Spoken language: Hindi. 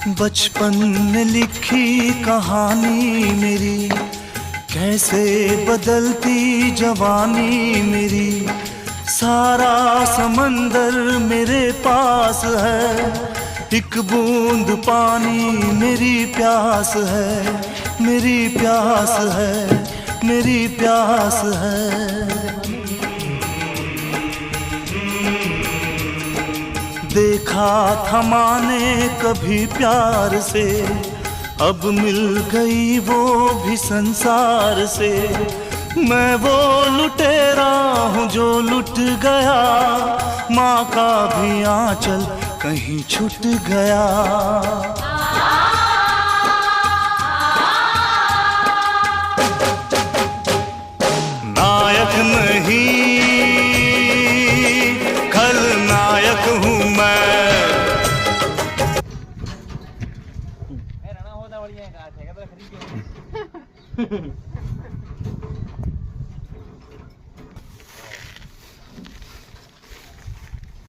बचपन में लिखी कहानी मेरी, कैसे बदलती जवानी मेरी। सारा समंदर मेरे पास है, एक बूंद पानी मेरी प्यास है, मेरी प्यास है, मेरी प्यास है। देखा था माने कभी प्यार से, अब मिल गई वो भी संसार से। मैं वो लुटेरा हूँ जो लुट गया, माँ का भी आंचल कहीं छूट गया। नायक नहीं खलनायक हूँ मैं। राणा होता बढ़िया है, कहा थे, खरीद के